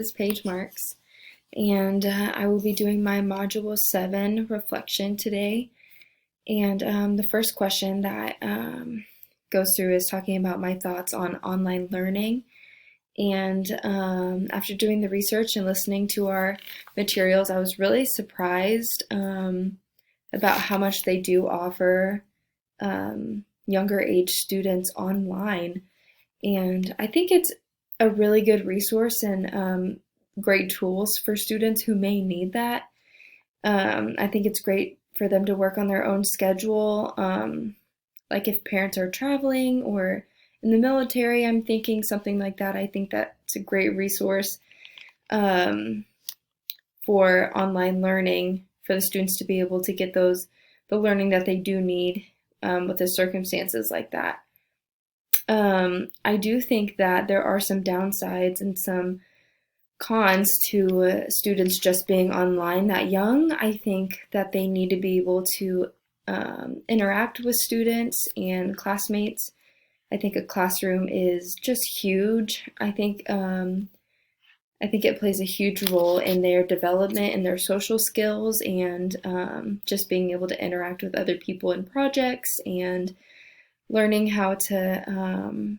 Is Paige Marks, and I will be doing my Module 7 reflection today. And the first question that goes through is talking about my thoughts on online learning. And after doing the research and listening to our materials, I was really surprised about how much they do offer younger age students online. And I think it's a really good resource and great tools for students who may need that. I think it's great for them to work on their own schedule. Like if parents are traveling or in the military, I'm thinking something like that. I think that's a great resource for online learning for the students to be able to get the learning that they do need with the circumstances like that. I do think that there are some downsides and some cons to students just being online that young. I think that they need to be able to interact with students and classmates. I think a classroom is just huge. I think it plays a huge role in their development and their social skills and just being able to interact with other people in projects and learning how to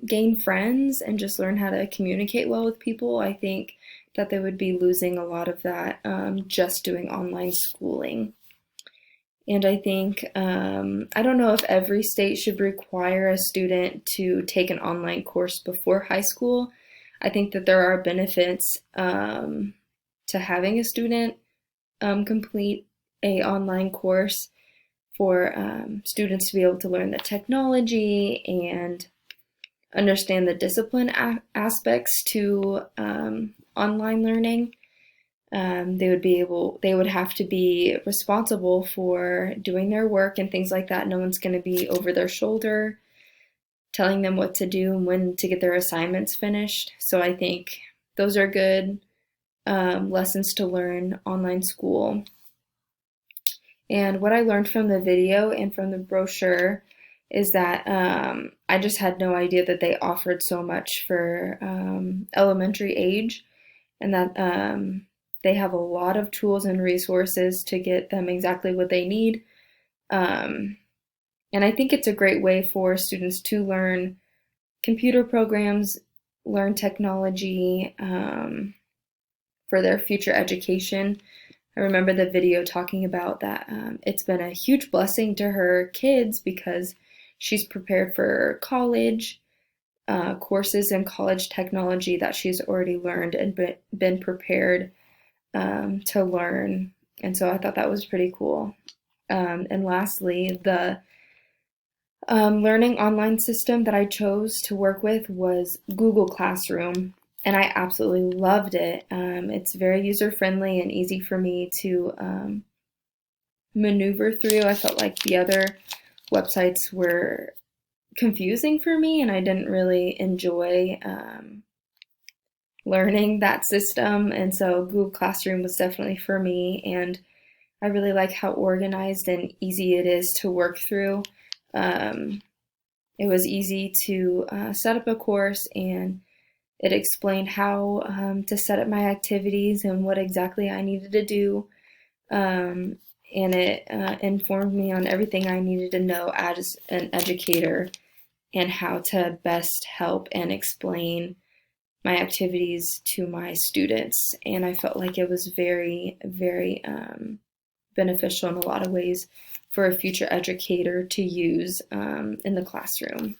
gain friends and just learn how to communicate well with people. I think that they would be losing a lot of that just doing online schooling. And I think, I don't know if every state should require a student to take an online course before high school. I think that there are benefits to having a student complete a online course for students to be able to learn the technology and understand the discipline aspects to online learning. They would have to be responsible for doing their work and things like that. No one's going to be over their shoulder telling them what to do and when to get their assignments finished. So I think those are good lessons to learn online school. And what I learned from the video and from the brochure is that I just had no idea that they offered so much for elementary age, and that they have a lot of tools and resources to get them exactly what they need. And I think it's a great way for students to learn computer programs, learn technology for their future education. I remember the video talking about that it's been a huge blessing to her kids because she's prepared for college courses and college technology that she's already learned and been prepared to learn. And so I thought that was pretty cool. And lastly, the learning online system that I chose to work with was Google Classroom. And I absolutely loved it. It's very user-friendly and easy for me to maneuver through. I felt like the other websites were confusing for me, and I didn't really enjoy learning that system. And so Google Classroom was definitely for me, and I really like how organized and easy it is to work through. It was easy to set up a course, and it explained how to set up my activities and what exactly I needed to do. And it informed me on everything I needed to know as an educator and how to best help and explain my activities to my students. And I felt like it was very, very beneficial in a lot of ways for a future educator to use in the classroom.